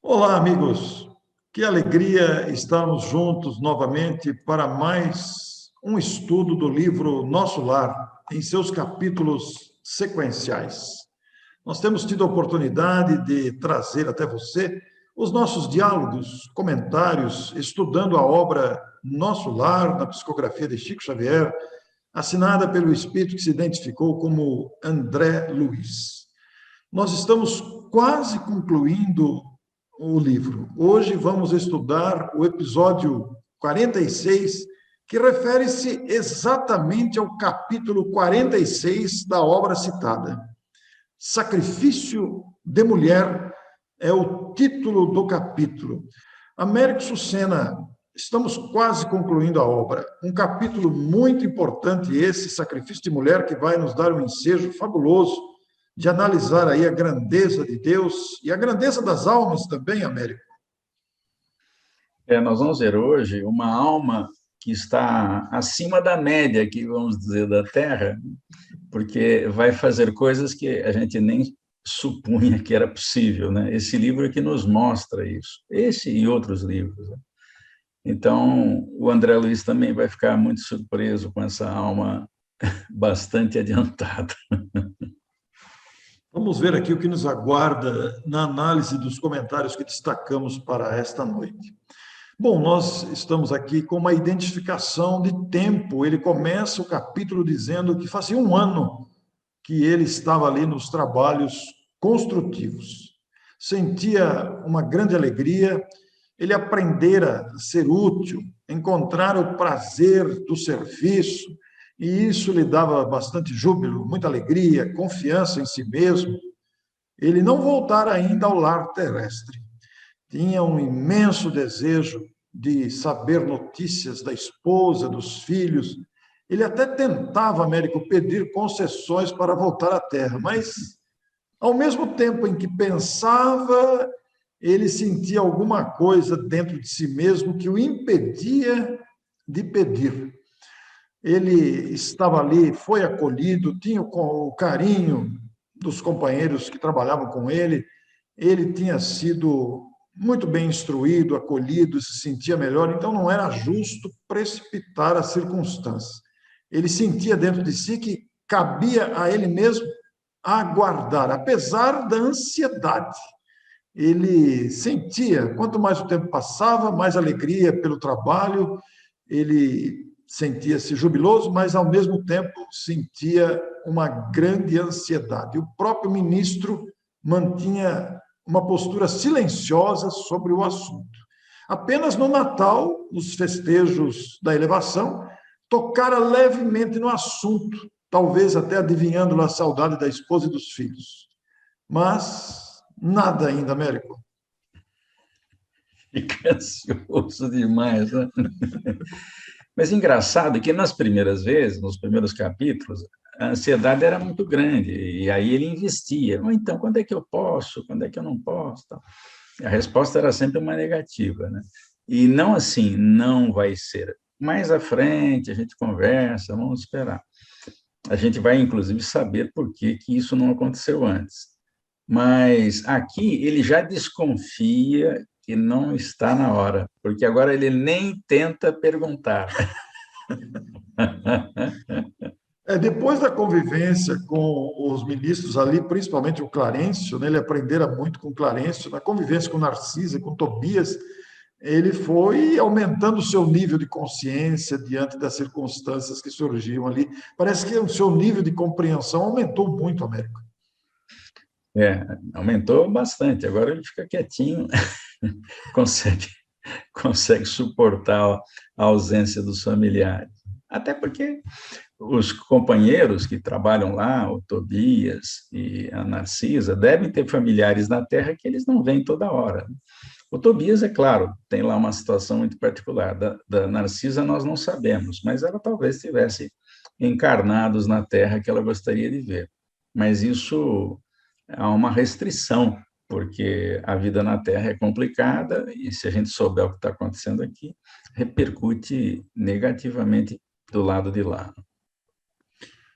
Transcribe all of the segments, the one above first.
Olá, amigos. Que alegria estarmos juntos novamente para mais um estudo do livro Nosso Lar, em seus capítulos sequenciais. Nós temos tido a oportunidade de trazer até você os nossos diálogos, comentários, estudando a obra Nosso Lar, na psicografia de Chico Xavier, assinada pelo espírito que se identificou como André Luiz. Nós estamos quase concluindo o livro. Hoje vamos estudar o episódio 46, que refere-se exatamente ao capítulo 46 da obra citada. Sacrifício de Mulher é o título do capítulo. Américo Sucena, estamos quase concluindo a obra. Um capítulo muito importante esse, Sacrifício de Mulher, que vai nos dar um ensejo fabuloso de analisar aí a grandeza de Deus e a grandeza das almas também, Américo. Nós vamos ver hoje uma alma que está acima da média, aqui, vamos dizer, da Terra, porque vai fazer coisas que a gente nem supunha que era possível, né? Esse livro aqui nos mostra isso, esse e outros livros, né? Então, o André Luiz também vai ficar muito surpreso com essa alma bastante adiantada. Vamos ver aqui o que nos aguarda na análise dos comentários que destacamos para esta noite. Bom, nós estamos aqui com uma identificação de tempo. Ele começa o capítulo dizendo que fazia um ano que ele estava ali nos trabalhos construtivos. Sentia uma grande alegria, ele aprendera a ser útil, encontrar o prazer do serviço, e isso lhe dava bastante júbilo, muita alegria, confiança em si mesmo. Ele não voltara ainda ao lar terrestre. Tinha um imenso desejo de saber notícias da esposa, dos filhos. Ele até tentava, Américo, pedir concessões para voltar à Terra, mas, ao mesmo tempo em que pensava, ele sentia alguma coisa dentro de si mesmo que o impedia de pedir. Ele estava ali, foi acolhido, tinha o carinho dos companheiros que trabalhavam com ele tinha sido muito bem instruído, acolhido, se sentia melhor, então não era justo precipitar as circunstâncias. Ele sentia dentro de si que cabia a ele mesmo aguardar, apesar da ansiedade. Ele sentia, quanto mais o tempo passava, mais alegria pelo trabalho, ele sentia-se jubiloso, mas ao mesmo tempo sentia uma grande ansiedade. O próprio ministro mantinha uma postura silenciosa sobre o assunto. Apenas no Natal, nos festejos da elevação, tocara levemente no assunto, talvez até adivinhando a saudade da esposa e dos filhos. Mas nada ainda, Américo. Fica ansioso demais, né? Mas engraçado que nas primeiras vezes, nos primeiros capítulos, a ansiedade era muito grande, e aí ele investia. Então, quando é que eu posso? Quando é que eu não posso? A resposta era sempre uma negativa, né? E não assim, não vai ser. Mais à frente, a gente conversa, vamos esperar. A gente vai, inclusive, saber por que isso não aconteceu antes. Mas aqui ele já desconfia que não está na hora, porque agora ele nem tenta perguntar. Depois da convivência com os ministros ali, principalmente o Clarencio, né, ele aprendera muito com o Clarencio, na convivência com Narcisa, com Tobias, ele foi aumentando o seu nível de consciência diante das circunstâncias que surgiam ali. Parece que o seu nível de compreensão aumentou muito, Américo. Aumentou bastante. Agora ele fica quietinho, consegue, consegue suportar a ausência dos familiares. Até porque os companheiros que trabalham lá, o Tobias e a Narcisa, devem ter familiares na Terra que eles não veem toda hora. O Tobias, é claro, tem lá uma situação muito particular. Da Narcisa nós não sabemos, mas ela talvez tivesse encarnados na Terra que ela gostaria de ver. Mas isso há uma restrição, porque a vida na Terra é complicada e se a gente souber o que está acontecendo aqui, repercute negativamente do lado de lá.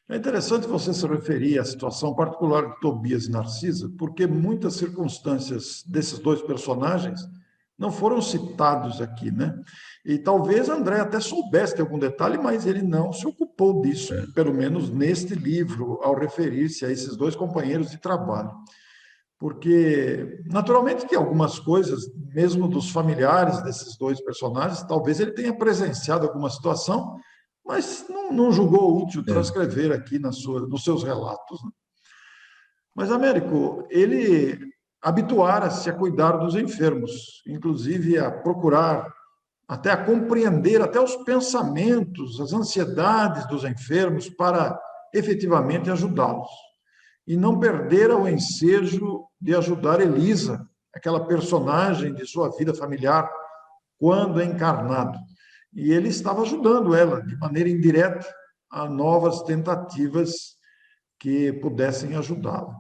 É interessante você se referir à situação particular de Tobias e Narcisa, porque muitas circunstâncias desses dois personagens não foram citados aqui, né? E talvez André até soubesse de algum detalhe, mas ele não se ocupou disso, pelo menos neste livro, ao referir-se a esses dois companheiros de trabalho. Porque, naturalmente, que algumas coisas, mesmo dos familiares desses dois personagens, talvez ele tenha presenciado alguma situação, mas não julgou útil É. transcrever aqui nos seus relatos, né? Mas, Américo, ele habituara-se a cuidar dos enfermos, inclusive a procurar, até a compreender até os pensamentos, as ansiedades dos enfermos para efetivamente ajudá-los. E não perdera o ensejo de ajudar Elisa, aquela personagem de sua vida familiar, quando encarnado. E ele estava ajudando ela, de maneira indireta, a novas tentativas que pudessem ajudá-la.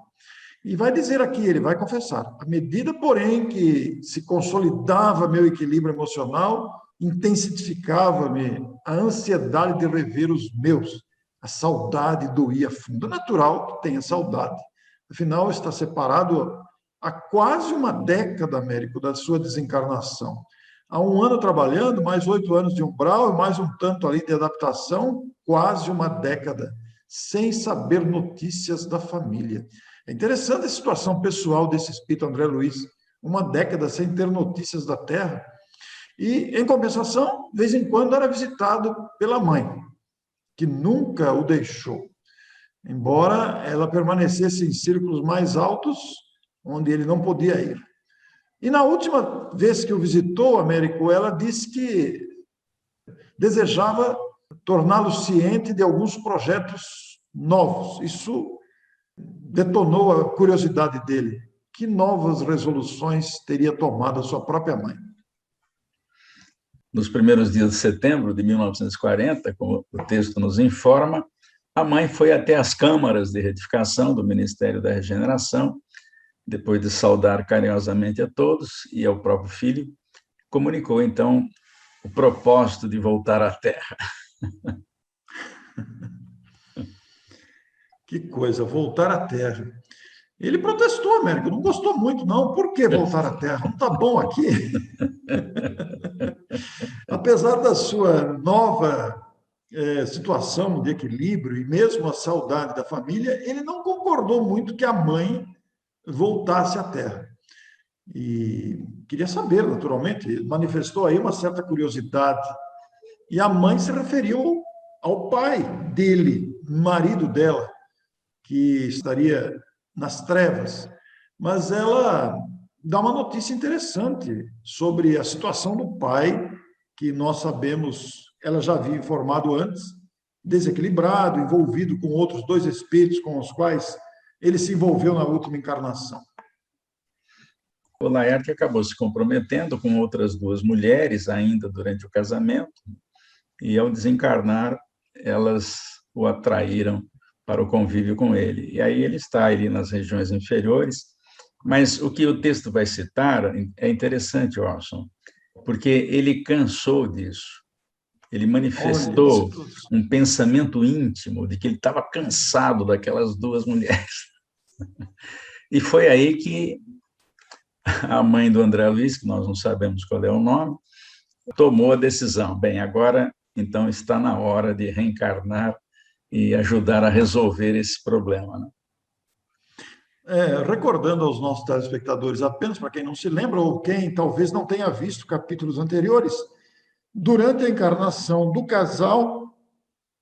E vai dizer aqui, ele vai confessar, à medida, porém, que se consolidava meu equilíbrio emocional, intensificava-me a ansiedade de rever os meus. A saudade doía fundo. É natural que tenha saudade. Afinal, está separado há quase uma década, Américo, da sua desencarnação. Há um ano trabalhando, mais 8 anos de umbral, mais um tanto ali de adaptação, quase uma década, sem saber notícias da família. É interessante a situação pessoal desse espírito André Luiz, uma década sem ter notícias da Terra, e, em compensação, de vez em quando era visitado pela mãe, que nunca o deixou, embora ela permanecesse em círculos mais altos, onde ele não podia ir. E na última vez que o visitou, Américo, ela disse que desejava torná-lo ciente de alguns projetos novos. Isso detonou a curiosidade dele. Que novas resoluções teria tomado a sua própria mãe? Nos primeiros dias de setembro de 1940, como o texto nos informa, a mãe foi até as câmaras de retificação do Ministério da Regeneração, depois de saudar carinhosamente a todos e ao próprio filho, comunicou então o propósito de voltar à Terra. Que coisa, voltar à Terra. Ele protestou, Américo, não gostou muito, não. Por que voltar à Terra? Não está bom aqui? Apesar da sua nova situação de equilíbrio e mesmo a saudade da família, ele não concordou muito que a mãe voltasse à Terra. E queria saber, naturalmente, manifestou aí uma certa curiosidade. E a mãe se referiu ao pai dele, marido dela, que estaria nas trevas. Mas ela dá uma notícia interessante sobre a situação do pai, que nós sabemos, ela já havia informado antes, desequilibrado, envolvido com outros dois espíritos com os quais ele se envolveu na última encarnação. O Laerte acabou se comprometendo com outras duas mulheres ainda durante o casamento, e ao desencarnar, elas o atraíram para o convívio com ele. E aí ele está ali nas regiões inferiores, mas o que o texto vai citar é interessante, Orson, porque ele cansou disso. Ele manifestou um pensamento íntimo de que ele estava cansado daquelas duas mulheres. E foi aí que a mãe do André Luiz, que nós não sabemos qual é o nome, tomou a decisão. Bem, agora, então, está na hora de reencarnar e ajudar a resolver esse problema, né? Recordando aos nossos telespectadores, apenas para quem não se lembra ou quem talvez não tenha visto capítulos anteriores, durante a encarnação do casal,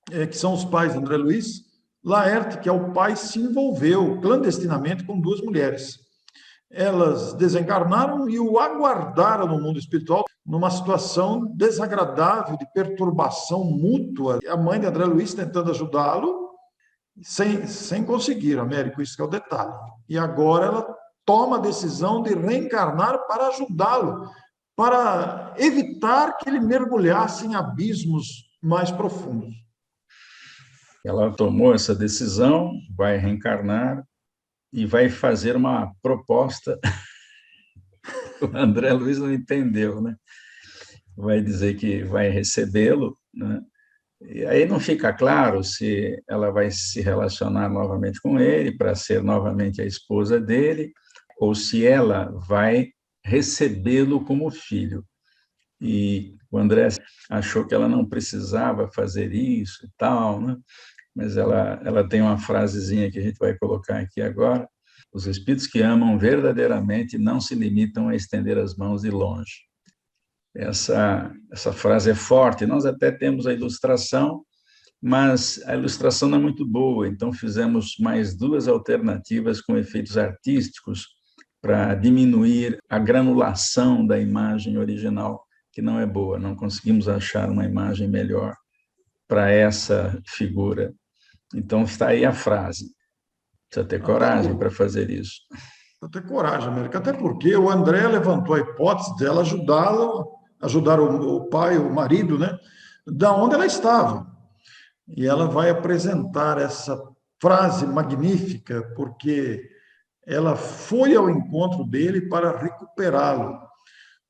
que são os pais de André Luiz, Laerte, que é o pai, se envolveu clandestinamente com duas mulheres. Elas desencarnaram e o aguardaram no mundo espiritual numa situação desagradável de perturbação mútua. A mãe de André Luiz tentando ajudá-lo, sem conseguir, Américo, isso que é o detalhe. E agora ela toma a decisão de reencarnar para ajudá-lo, para evitar que ele mergulhasse em abismos mais profundos. Ela tomou essa decisão, vai reencarnar e vai fazer uma proposta. O André Luiz não entendeu, né? Vai dizer que vai recebê-lo, né? E aí não fica claro se ela vai se relacionar novamente com ele para ser novamente a esposa dele, ou se ela vai recebê-lo como filho. E o André achou que ela não precisava fazer isso e tal, né? Mas ela tem uma frasezinha que a gente vai colocar aqui agora. Os espíritos que amam verdadeiramente não se limitam a estender as mãos de longe. Essa frase é forte. Nós até temos a ilustração, mas a ilustração não é muito boa, então fizemos mais duas alternativas com efeitos artísticos para diminuir a granulação da imagem original, que não é boa, não conseguimos achar uma imagem melhor para essa figura. Então está aí a frase. Precisa ter coragem para fazer isso. Precisa ter coragem, América, até porque o André levantou a hipótese dela ajudar o pai, o marido, né, da onde ela estava. E ela vai apresentar essa frase magnífica, porque ela foi ao encontro dele para recuperá-lo.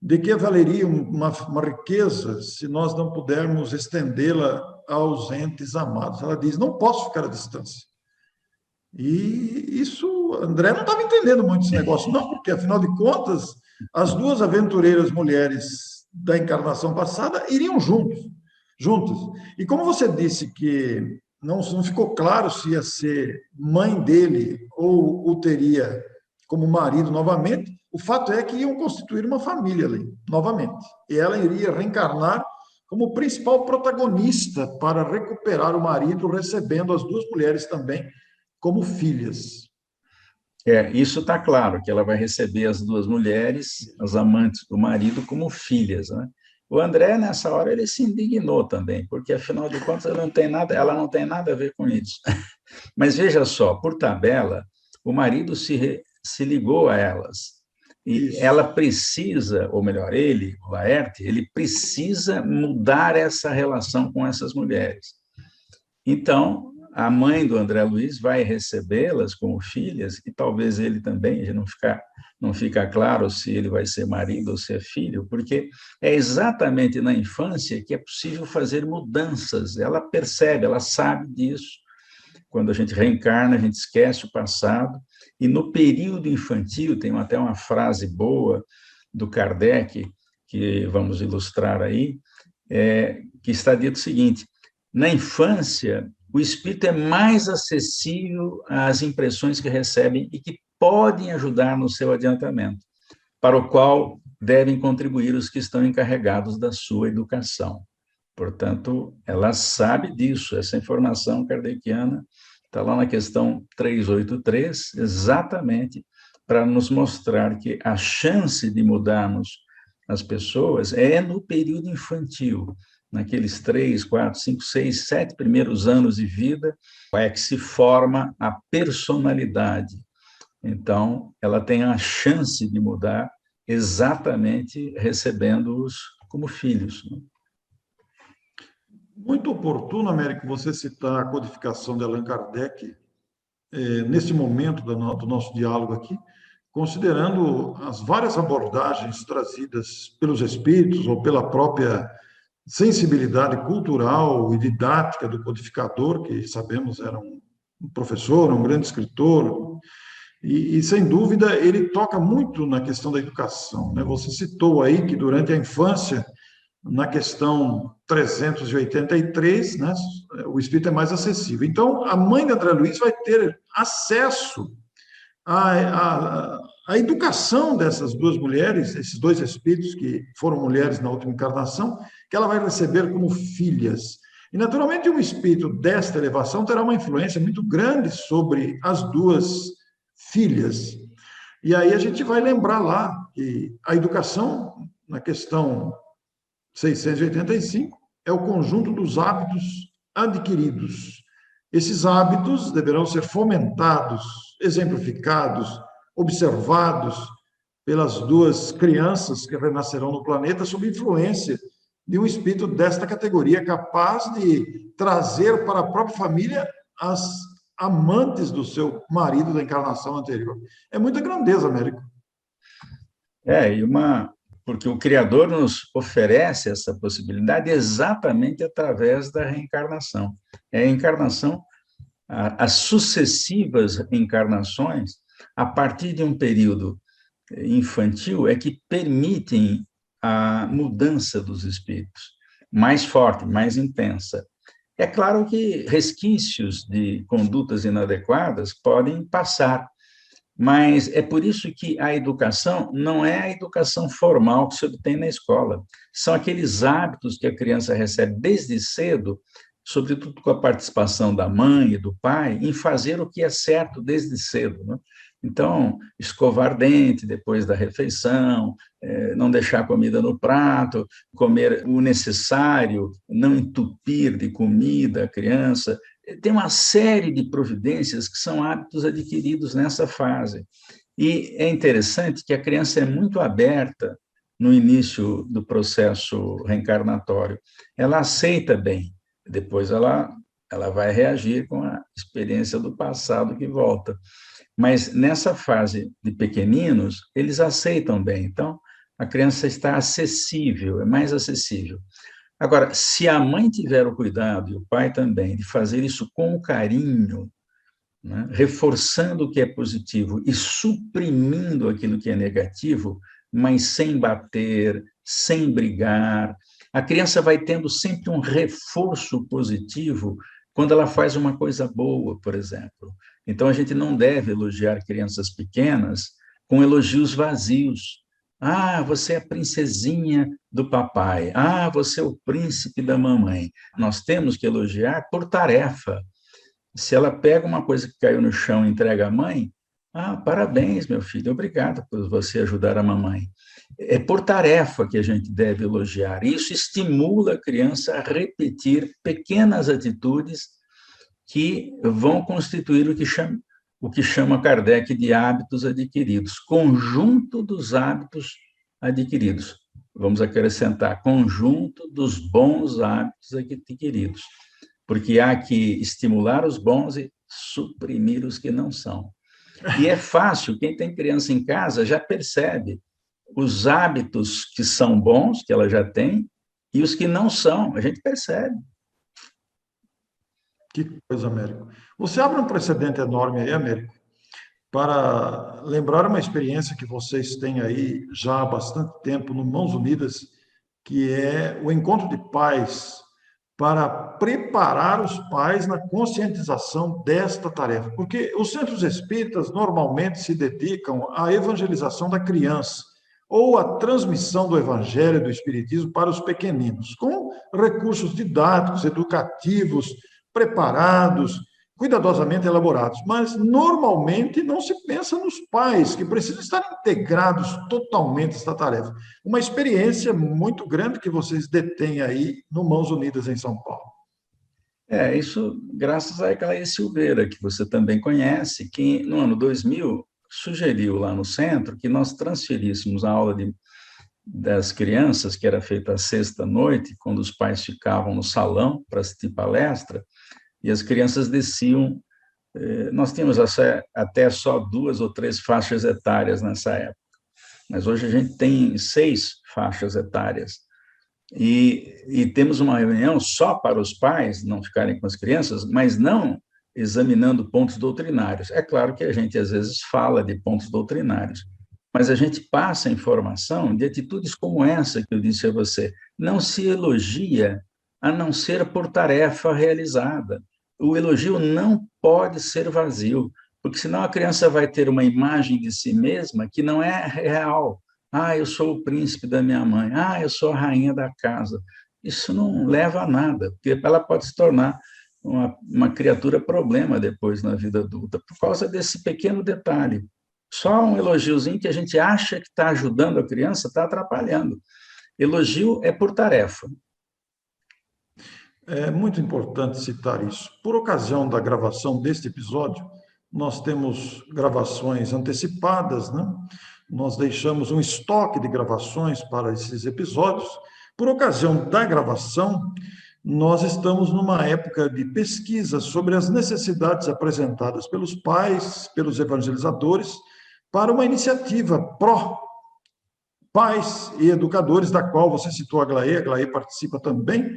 De que valeria uma riqueza se nós não pudermos estendê-la aos entes amados? Ela diz: não posso ficar à distância. E isso, André não estava entendendo muito esse negócio, não, porque afinal de contas, as duas aventureiras mulheres da encarnação passada iriam juntas. E como você disse que não ficou claro se ia ser mãe dele ou o teria como marido novamente, o fato é que iam constituir uma família ali, novamente. E ela iria reencarnar como principal protagonista para recuperar o marido, recebendo as duas mulheres também como filhas. Isso está claro, que ela vai receber as duas mulheres, as amantes do marido, como filhas, né? O André, nessa hora, ele se indignou também, porque, afinal de contas, ela não tem nada a ver com isso. Mas veja só, por tabela, o marido se ligou a elas. E Isso. ela precisa, ou melhor, ele, o Laerte, ele precisa mudar essa relação com essas mulheres. Então, a mãe do André Luiz vai recebê-las como filhas, e talvez ele também, não fica claro se ele vai ser marido ou se é filho, porque é exatamente na infância que é possível fazer mudanças. Ela percebe, ela sabe disso. Quando a gente reencarna, a gente esquece o passado, e no período infantil, tem até uma frase boa do Kardec, que vamos ilustrar aí, que está dito o seguinte: na infância, o espírito é mais acessível às impressões que recebem e que podem ajudar no seu adiantamento, para o qual devem contribuir os que estão encarregados da sua educação. Portanto, ela sabe disso, essa informação kardeciana está lá na questão 383, exatamente para nos mostrar que a chance de mudarmos as pessoas é no período infantil, naqueles 3, 4, 5, 6, 7 primeiros anos de vida, é que se forma a personalidade. Então, ela tem a chance de mudar exatamente recebendo-os como filhos. Muito oportuno, Américo, você citar a codificação de Allan Kardec, neste momento do nosso diálogo aqui, considerando as várias abordagens trazidas pelos espíritos ou pela própria sensibilidade cultural e didática do codificador, que sabemos era um professor, um grande escritor, e sem dúvida ele toca muito na questão da educação, né? Você citou aí que durante a infância, na questão 383, né, o espírito é mais acessível. Então, a mãe de André Luiz vai ter acesso à educação dessas duas mulheres, esses dois espíritos que foram mulheres na última encarnação, que ela vai receber como filhas. E, naturalmente, um espírito desta elevação terá uma influência muito grande sobre as duas filhas. E aí a gente vai lembrar lá que a educação, na questão 685, é o conjunto dos hábitos adquiridos. Esses hábitos deverão ser fomentados, exemplificados, observados pelas duas crianças que renascerão no planeta sob influência de um espírito desta categoria, capaz de trazer para a própria família as amantes do seu marido da encarnação anterior. É muita grandeza, Américo. E porque o Criador nos oferece essa possibilidade exatamente através da reencarnação. É a encarnação, as sucessivas encarnações, a partir de um período infantil, é que permitem a mudança dos espíritos, mais forte, mais intensa. É claro que resquícios de condutas inadequadas podem passar, mas é por isso que a educação não é a educação formal que se obtém na escola. São aqueles hábitos que a criança recebe desde cedo, sobretudo com a participação da mãe e do pai, em fazer o que é certo desde cedo, né? Então, escovar dente depois da refeição, não deixar comida no prato, comer o necessário, não entupir de comida a criança. Tem uma série de providências que são hábitos adquiridos nessa fase. E é interessante que a criança é muito aberta no início do processo reencarnatório. Ela aceita bem, depois ela vai reagir com a experiência do passado que volta. Mas nessa fase de pequeninos, eles aceitam bem. Então, a criança está acessível, é mais acessível. Agora, se a mãe tiver o cuidado, e o pai também, de fazer isso com carinho, né, reforçando o que é positivo e suprimindo aquilo que é negativo, mas sem bater, sem brigar, a criança vai tendo sempre um reforço positivo quando ela faz uma coisa boa, por exemplo. Então, a gente não deve elogiar crianças pequenas com elogios vazios. Ah, você é a princesinha do papai. Ah, você é o príncipe da mamãe. Nós temos que elogiar por tarefa. Se ela pega uma coisa que caiu no chão e entrega à mãe, ah, parabéns, meu filho, obrigado por você ajudar a mamãe. É por tarefa que a gente deve elogiar. Isso estimula a criança a repetir pequenas atitudes que vão constituir o que chama Kardec de hábitos adquiridos, conjunto dos hábitos adquiridos. Vamos acrescentar, conjunto dos bons hábitos adquiridos, porque há que estimular os bons e suprimir os que não são. E é fácil, quem tem criança em casa já percebe os hábitos que são bons, que ela já tem, e os que não são, a gente percebe. Que coisa, Américo. Você abre um precedente enorme aí, Américo, para lembrar uma experiência que vocês têm aí já há bastante tempo no Mãos Unidas, que é o encontro de pais para preparar os pais na conscientização desta tarefa. Porque os centros espíritas normalmente se dedicam à evangelização da criança ou à transmissão do evangelho do espiritismo para os pequeninos, com recursos didáticos, educativos, preparados, cuidadosamente elaborados, mas normalmente não se pensa nos pais, que precisam estar integrados totalmente a esta tarefa. Uma experiência muito grande que vocês detêm aí no Mãos Unidas em São Paulo. Isso graças a Eclair Silveira, que você também conhece, que no ano 2000 sugeriu lá no centro que nós transferíssemos a aula das crianças, que era feita à sexta-noite, quando os pais ficavam no salão para assistir palestra, e as crianças desciam. Nós tínhamos até só 2 ou 3 faixas etárias nessa época, mas hoje a gente tem 6 faixas etárias. E temos uma reunião só para os pais não ficarem com as crianças, mas não examinando pontos doutrinários. É claro que a gente, às vezes, fala de pontos doutrinários, mas a gente passa a informação de atitudes como essa que eu disse a você. Não se elogia a não ser por tarefa realizada. O elogio não pode ser vazio, porque senão a criança vai ter uma imagem de si mesma que não é real. Ah, eu sou o príncipe da minha mãe. Ah, eu sou a rainha da casa. Isso não leva a nada, porque ela pode se tornar uma criatura problema depois na vida adulta, por causa desse pequeno detalhe. Só um elogiozinho que a gente acha que está ajudando a criança, está atrapalhando. Elogio é por tarefa. É muito importante citar isso. Por ocasião da gravação deste episódio, nós temos gravações antecipadas, né? Nós deixamos um estoque de gravações para esses episódios. Por ocasião da gravação, nós estamos numa época de pesquisa sobre as necessidades apresentadas pelos pais, pelos evangelizadores, para uma iniciativa pais e educadores, da qual você citou a Glaê participa também,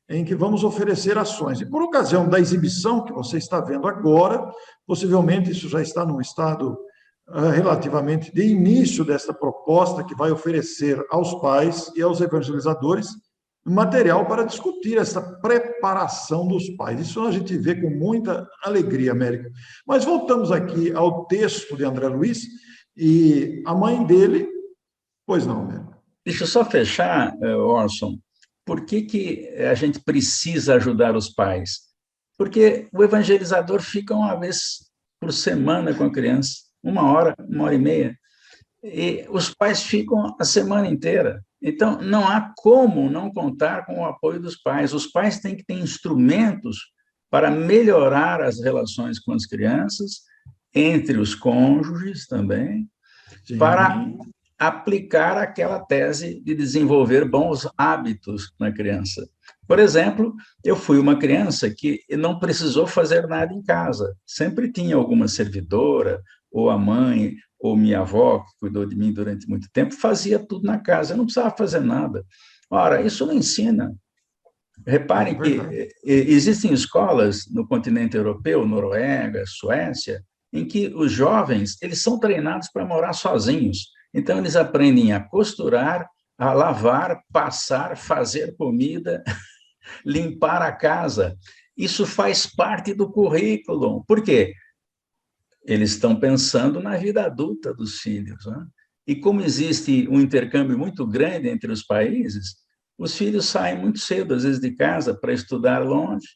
em que vamos oferecer ações. E por ocasião da exibição que você está vendo agora, possivelmente isso já está num estado relativamente de início desta proposta, que vai oferecer aos pais e aos evangelizadores material para discutir essa preparação dos pais. Isso a gente vê com muita alegria, Américo. Mas voltamos aqui ao texto de André Luiz, e a mãe dele, pois não, Américo. Deixa eu só fechar, Orson. Por que a gente precisa ajudar os pais? Porque o evangelizador fica uma vez por semana com a criança, 1 hora e meia, e os pais ficam a semana inteira. Então, não há como não contar com o apoio dos pais. Os pais têm que ter instrumentos para melhorar as relações com as crianças, entre os cônjuges também, Sim. Para aplicar aquela tese de desenvolver bons hábitos na criança. Por exemplo, eu fui uma criança que não precisou fazer nada em casa. Sempre tinha alguma servidora, ou a mãe, ou minha avó, que cuidou de mim durante muito tempo, fazia tudo na casa. Eu não precisava fazer nada. Ora, isso não ensina. Reparem que existem escolas no continente europeu, Noruega, Suécia, em que os jovens eles são treinados para morar sozinhos. Então, eles aprendem a costurar, a lavar, passar, fazer comida, limpar a casa. Isso faz parte do currículo. Por quê? Eles estão pensando na vida adulta dos filhos, né? E como existe um intercâmbio muito grande entre os países, os filhos saem muito cedo, às vezes, de casa para estudar longe,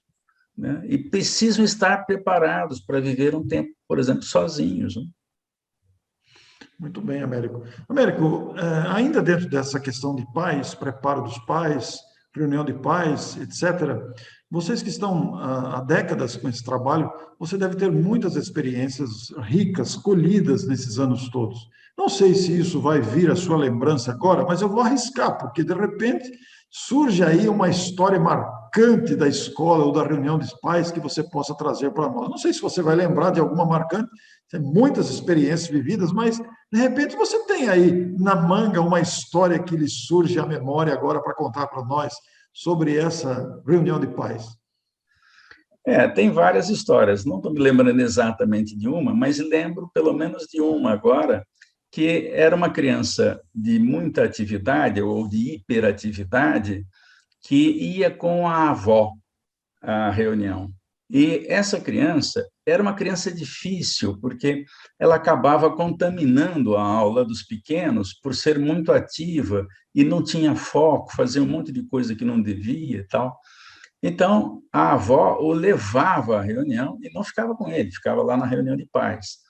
né? E precisam estar preparados para viver um tempo, por exemplo, sozinhos, né? Muito bem, Américo. Américo, ainda dentro dessa questão de pais, preparo dos pais, reunião de pais, etc., vocês que estão há décadas com esse trabalho, você deve ter muitas experiências ricas, colhidas nesses anos todos. Não sei se isso vai vir à sua lembrança agora, mas eu vou arriscar, porque de repente surge aí uma história marcante da escola ou da reunião dos pais que você possa trazer para nós. Não sei se você vai lembrar de alguma marcante, tem muitas experiências vividas, mas de repente você tem aí na manga uma história que lhe surge à memória agora para contar para nós sobre essa reunião de pais. Tem várias histórias. Não estou me lembrando exatamente de uma, mas lembro pelo menos de uma agora, que era uma criança de muita atividade ou de hiperatividade que ia com a avó à reunião. E essa criança era uma criança difícil, porque ela acabava contaminando a aula dos pequenos por ser muito ativa e não tinha foco, fazia um monte de coisa que não devia e tal. Então, a avó o levava à reunião e não ficava com ele, ficava lá na reunião de pais.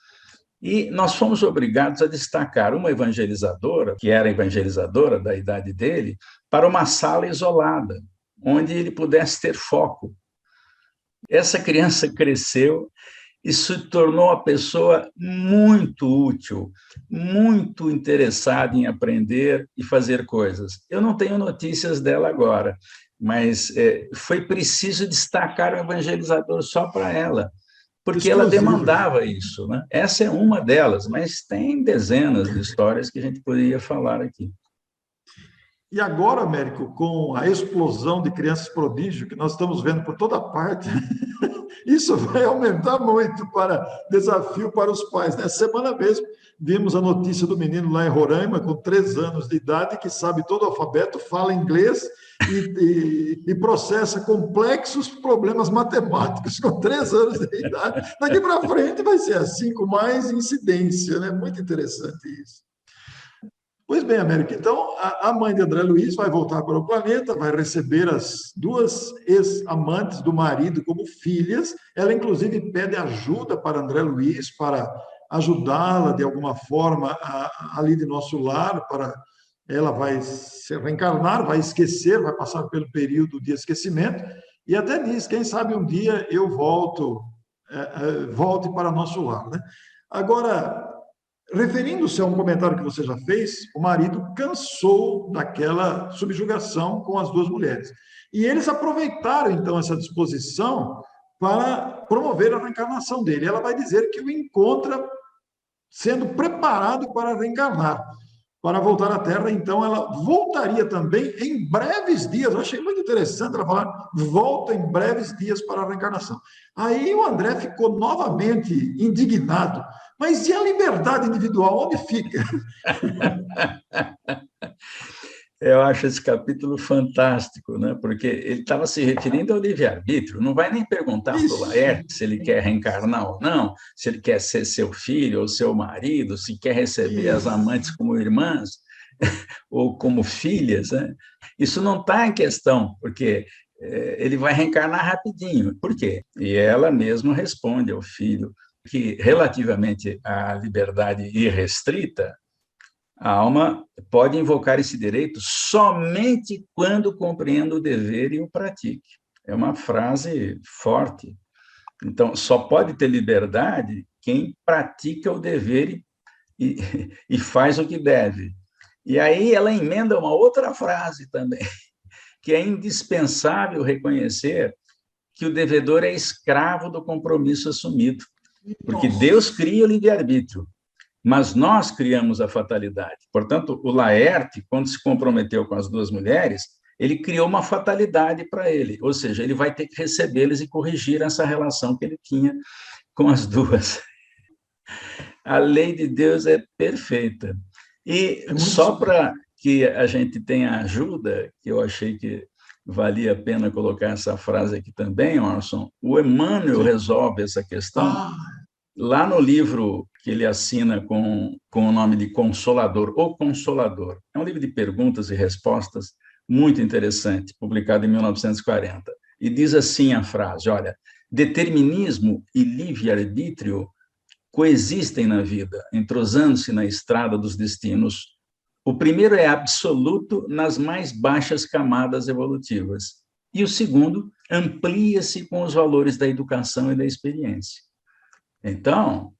E nós fomos obrigados a destacar uma evangelizadora, que era evangelizadora da idade dele, para uma sala isolada, onde ele pudesse ter foco. Essa criança cresceu e se tornou uma pessoa muito útil, muito interessada em aprender e fazer coisas. Eu não tenho notícias dela agora, mas foi preciso destacar o evangelizador só para ela, porque ela demandava isso, né? Essa é uma delas, mas tem dezenas de histórias que a gente poderia falar aqui. E agora, Américo, com a explosão de crianças prodígio que nós estamos vendo por toda parte, isso vai aumentar muito para desafio para os pais. Nessa semana mesmo, vimos a notícia do menino lá em Roraima, com 3 anos de idade, que sabe todo o alfabeto, fala inglês e processa complexos problemas matemáticos com 3 anos de idade. Daqui para frente vai ser assim, com mais incidência, né? Muito interessante isso. Pois bem, América, então a mãe de André Luiz vai voltar para o planeta, vai receber as 2 ex-amantes do marido como filhas. Ela, inclusive, pede ajuda para André Luiz, para ajudá-la de alguma forma ali de nosso lar, para ela vai se reencarnar, vai esquecer, vai passar pelo período de esquecimento, e até diz, quem sabe um dia eu volte para nosso lar, né? Agora, referindo-se a um comentário que você já fez, o marido cansou daquela subjugação com as 2 mulheres. E eles aproveitaram, então, essa disposição para promover a reencarnação dele. Ela vai dizer que o encontra sendo preparado para reencarnar. para voltar à Terra. Então, ela voltaria também em breves dias. Eu achei muito interessante ela falar, volta em breves dias para a reencarnação. Aí o André ficou novamente indignado. Mas e a liberdade individual, onde fica? Eu acho esse capítulo fantástico, né? Porque ele estava se referindo ao livre-arbítrio, não vai nem perguntar para o Isso. Laerte se ele quer reencarnar ou não, se ele quer ser seu filho ou seu marido, se quer receber as Isso. amantes como irmãs ou como filhas, né? Isso não está em questão, porque ele vai reencarnar rapidinho. Por quê? E ela mesma responde ao filho que, relativamente à liberdade irrestrita, a alma pode invocar esse direito somente quando compreenda o dever e o pratique. É uma frase forte. Então, só pode ter liberdade quem pratica o dever e, e faz o que deve. E aí ela emenda uma outra frase também, que é indispensável reconhecer que o devedor é escravo do compromisso assumido, porque Deus Nossa. cria o livre-arbítrio, mas nós criamos a fatalidade. Portanto, o Laerte, quando se comprometeu com as duas mulheres, ele criou uma fatalidade para ele, ou seja, ele vai ter que recebê-las e corrigir essa relação que ele tinha com as duas. A lei de Deus é perfeita. E É muito só simples. para que a gente tenha ajuda, que eu achei que valia a pena colocar essa frase aqui também, Orson, o Emmanuel Sim. resolve essa questão Ah, lá no livro que ele assina com o nome de Consolador, O Consolador. É um livro de perguntas e respostas muito interessante, publicado em 1940. E diz assim a frase, olha, determinismo e livre-arbítrio coexistem na vida, entrosando-se na estrada dos destinos. O primeiro é absoluto nas mais baixas camadas evolutivas, e o segundo amplia-se com os valores da educação e da experiência. Então,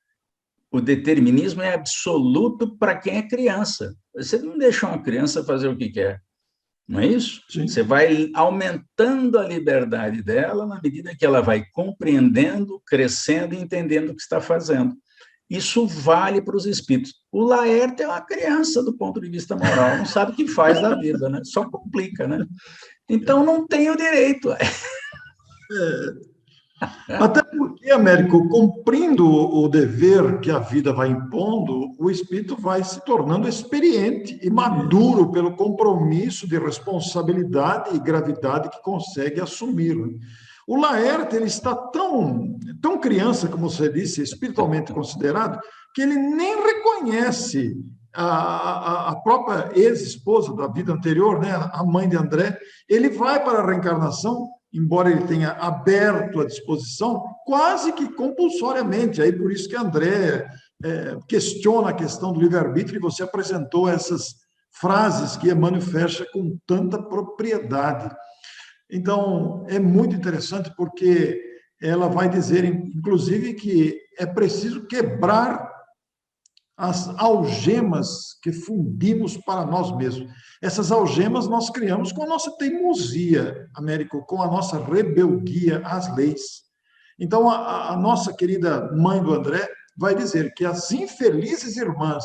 o determinismo é absoluto para quem é criança. Você não deixa uma criança fazer o que quer, não é isso? Você sim. vai aumentando a liberdade dela na medida que ela vai compreendendo, crescendo e entendendo o que está fazendo. Isso vale para os espíritos. O Laerte é uma criança do ponto de vista moral, não sabe o que faz da vida, né? Só complica, né? Então não tem o direito. Até porque, Américo, cumprindo o dever que a vida vai impondo, o espírito vai se tornando experiente e maduro pelo compromisso de responsabilidade e gravidade que consegue assumir. O Laerte, ele está tão criança, como você disse, espiritualmente considerado, que ele nem reconhece a própria ex-esposa da vida anterior, né, a mãe de André. Ele vai para a reencarnação, embora ele tenha aberto a disposição, quase que compulsoriamente. Aí por isso que André questiona a questão do livre-arbítrio, e você apresentou essas frases que Emmanuel fecha com tanta propriedade. Então, é muito interessante porque ela vai dizer, inclusive, que é preciso quebrar as algemas que fundimos para nós mesmos. Essas algemas nós criamos com a nossa teimosia, Américo, com a nossa rebeldia às leis. Então, a nossa querida mãe do André vai dizer que as infelizes irmãs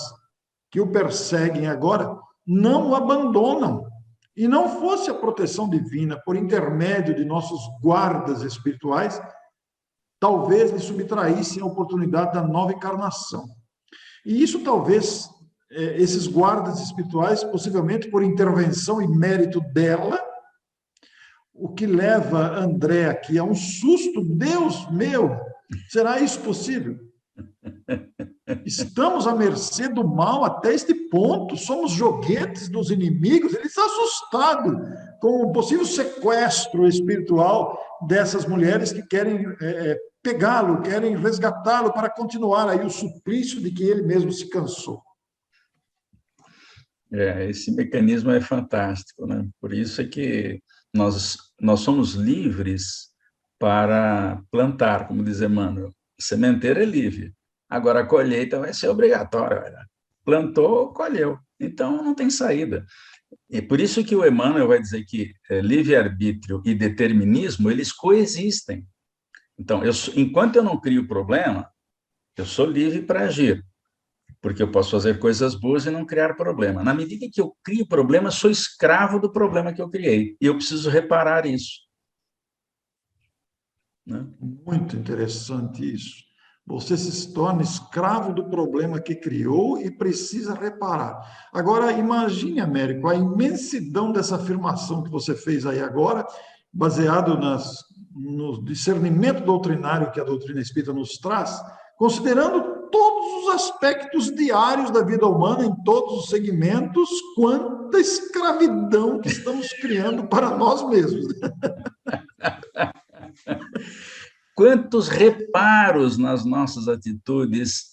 que o perseguem agora não o abandonam. E não fosse a proteção divina por intermédio de nossos guardas espirituais, talvez lhe subtraíssem a oportunidade da nova encarnação. E isso talvez, esses guardas espirituais, possivelmente por intervenção e mérito dela, o que leva André aqui a um susto. Deus meu, será isso possível? Estamos à mercê do mal até este ponto, somos joguetes dos inimigos. Ele está assustado com o possível sequestro espiritual dessas mulheres que querem pegá-lo, querem resgatá-lo para continuar aí o suplício de que ele mesmo se cansou. Esse mecanismo é fantástico, né? Por isso é que nós somos livres para plantar, como diz Emmanuel. A sementeira é livre. Agora, a colheita vai ser obrigatória. Olha. Plantou, colheu. Então, não tem saída. E por isso que o Emmanuel vai dizer que livre-arbítrio e determinismo, eles coexistem. Então, enquanto eu não crio problema, eu sou livre para agir. porque eu posso fazer coisas boas e não criar problema. Na medida em que eu crio problema, sou escravo do problema que eu criei, e eu preciso reparar isso, né? Muito interessante isso. Você se torna escravo do problema que criou e precisa reparar. Agora, imagine, Américo, a imensidão dessa afirmação que você fez aí agora, baseado no discernimento doutrinário que a doutrina espírita nos traz, considerando todos os aspectos diários da vida humana, em todos os segmentos, quanta escravidão que estamos criando para nós mesmos. Quantos reparos nas nossas atitudes,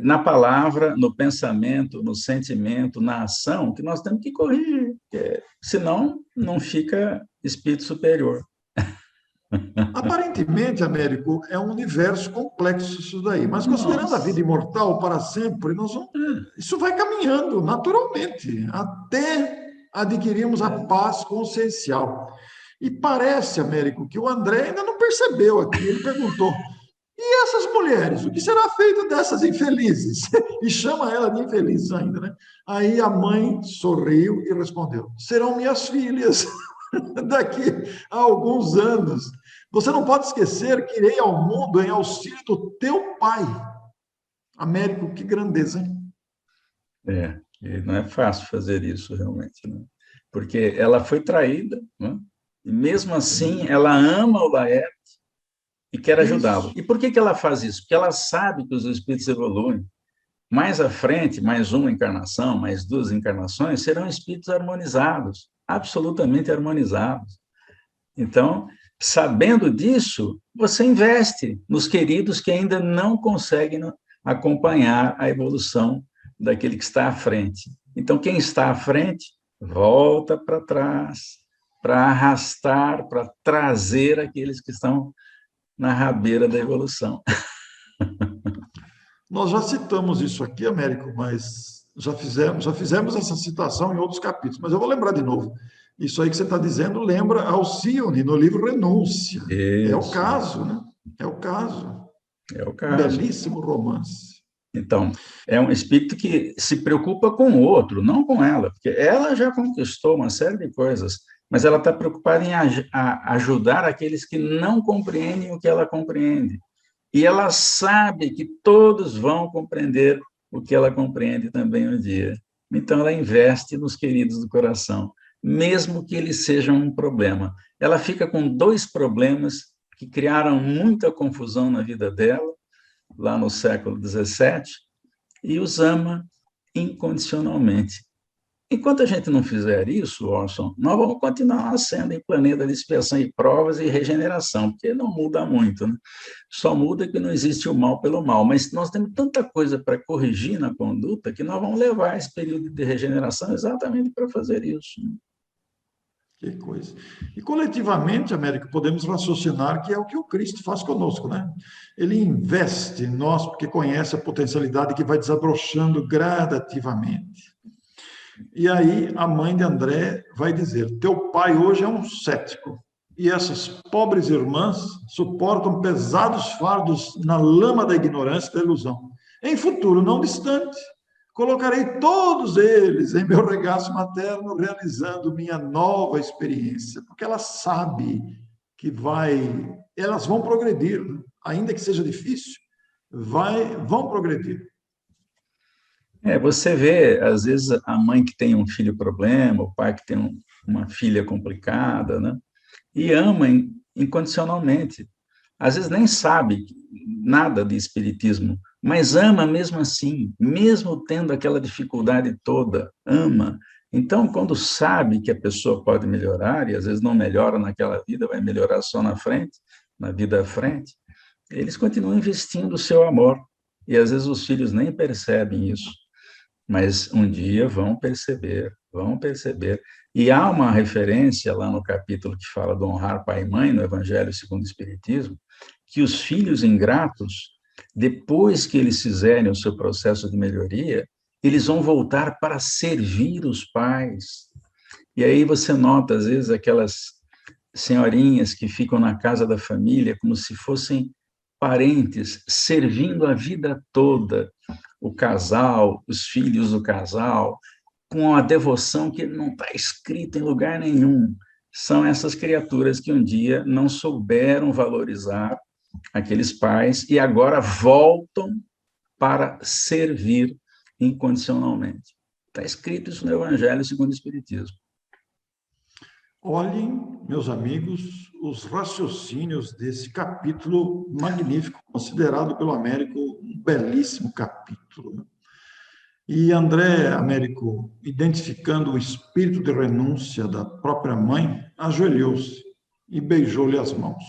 na palavra, no pensamento, no sentimento, na ação, que nós temos que corrigir, porque senão não fica espírito superior. Aparentemente, Américo, é um universo complexo isso daí, mas considerando a vida Nossa, imortal para sempre, isso vai caminhando naturalmente até adquirirmos a paz consciencial. E parece, Américo, que o André ainda não percebeu aqui. Ele perguntou: e essas mulheres? O que será feito dessas infelizes? E chama ela de infelizes ainda, né? Aí a mãe sorriu e respondeu: serão minhas filhas daqui a alguns anos. Você não pode esquecer que irei ao mundo em auxílio do teu pai. Américo, que grandeza, hein? e não é fácil fazer isso realmente, né? Porque ela foi traída, né? E mesmo assim ela ama o Laerte e quer ajudá-lo. Isso. E por que ela faz isso? Porque ela sabe que os espíritos evoluem. Mais à frente, mais uma encarnação, mais duas encarnações, serão espíritos harmonizados, absolutamente harmonizados. Então, sabendo disso, você investe nos queridos que ainda não conseguem acompanhar a evolução daquele que está à frente. Então, quem está à frente, volta para trás, para arrastar, para trazer aqueles que estão na rabeira da evolução. Nós já citamos isso aqui, Américo, mas já fizemos essa citação em outros capítulos, mas eu vou lembrar de novo. Isso aí que você está dizendo lembra Alcione, no livro Renúncia. É o Isso, caso, né? É o caso. é o Um caso. belíssimo romance. Então, é um espírito que se preocupa com o outro, não com ela, porque ela já conquistou uma série de coisas, mas ela está preocupada em ajudar aqueles que não compreendem o que ela compreende. E ela sabe que todos vão compreender o que ela compreende também um dia. Então, ela investe nos queridos do coração, mesmo que eles sejam um problema. Ela fica com dois problemas que criaram muita confusão na vida dela, lá no século XVII, e os ama incondicionalmente. Enquanto a gente não fizer isso, Orson, nós vamos continuar nascendo em planeta de expiação e provas e regeneração, porque não muda muito, né? Só muda que não existe o mal pelo mal, mas nós temos tanta coisa para corrigir na conduta que nós vamos levar esse período de regeneração exatamente para fazer isso, né? Que coisa. E coletivamente, Américo, podemos raciocinar que é o que o Cristo faz conosco, né? Ele investe em nós porque conhece a potencialidade que vai desabrochando gradativamente. E aí a mãe de André vai dizer: teu pai hoje é um cético, e essas pobres irmãs suportam pesados fardos na lama da ignorância e da ilusão. Em futuro não distante, colocarei todos eles em meu regaço materno, realizando minha nova experiência, porque ela sabe que elas vão progredir, ainda que seja difícil, vão progredir. Você vê, às vezes, a mãe que tem um filho problema, o pai que tem uma filha complicada, né? E ama incondicionalmente. Às vezes nem sabe nada de espiritismo, mas ama mesmo assim, mesmo tendo aquela dificuldade toda, ama. Então, quando sabe que a pessoa pode melhorar, e às vezes não melhora naquela vida, vai melhorar só na frente, na vida à frente, eles continuam investindo o seu amor. E às vezes os filhos nem percebem isso, mas um dia vão perceber, vão perceber. E há uma referência lá no capítulo que fala do honrar pai e mãe, no Evangelho segundo o Espiritismo, que os filhos ingratos, depois que eles fizerem o seu processo de melhoria, eles vão voltar para servir os pais. E aí você nota, às vezes, aquelas senhorinhas que ficam na casa da família como se fossem parentes, servindo a vida toda, o casal, os filhos do casal, com a devoção que não está escrita em lugar nenhum. São essas criaturas que um dia não souberam valorizar aqueles pais e agora voltam para servir incondicionalmente. Está escrito isso no Evangelho segundo o Espiritismo. Olhem, meus amigos, os raciocínios desse capítulo magnífico, considerado pelo Américo um belíssimo capítulo. E André Américo, identificando o espírito de renúncia da própria mãe, ajoelhou-se e beijou-lhe as mãos.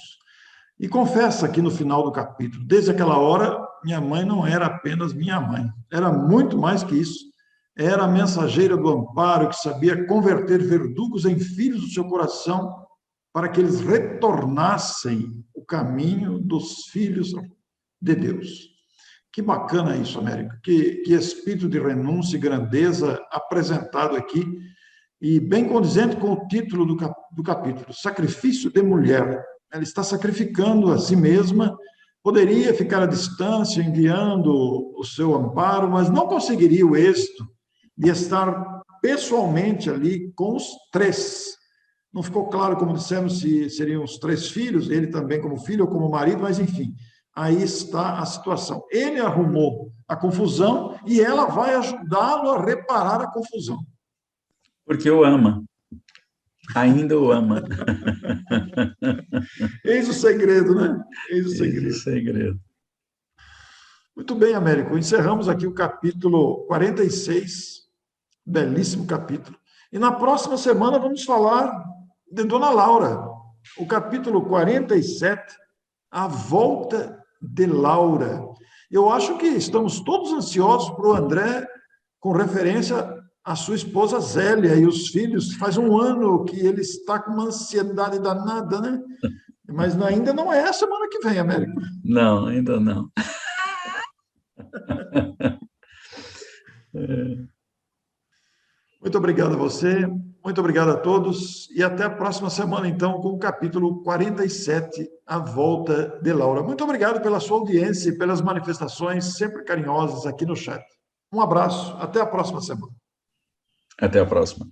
E confessa aqui no final do capítulo, desde aquela hora, minha mãe não era apenas minha mãe, era muito mais que isso. Era a mensageira do amparo que sabia converter verdugos em filhos do seu coração para que eles retornassem o caminho dos filhos de Deus. Que bacana isso, Américo. Que espírito de renúncia e grandeza apresentado aqui e bem condizente com o título do capítulo, Sacrifício de Mulher. Ela está sacrificando a si mesma, poderia ficar à distância enviando o seu amparo, mas não conseguiria o êxito de estar pessoalmente ali com os três. Não ficou claro, como dissemos, se seriam os três filhos, ele também como filho ou como marido, mas enfim, aí está a situação. Ele arrumou a confusão e ela vai ajudá-lo a reparar a confusão. Porque o ama. Ainda o ama. Eis o segredo, né? Eis o segredo. Eis o segredo. Muito bem, Américo. Encerramos aqui o capítulo 46, belíssimo capítulo. E na próxima semana vamos falar de Dona Laura, o capítulo 47, A Volta de Laura. Eu acho que estamos todos ansiosos para o André, com referência à sua esposa Zélia e os filhos. Faz um ano que ele está com uma ansiedade danada, né? Mas ainda não é a semana que vem, Américo. Não, ainda não. Muito obrigado a você, muito obrigado a todos e até a próxima semana, então, com o capítulo 47, A Volta de Laura. Muito obrigado pela sua audiência e pelas manifestações sempre carinhosas aqui no chat. Um abraço, até a próxima semana. Até a próxima.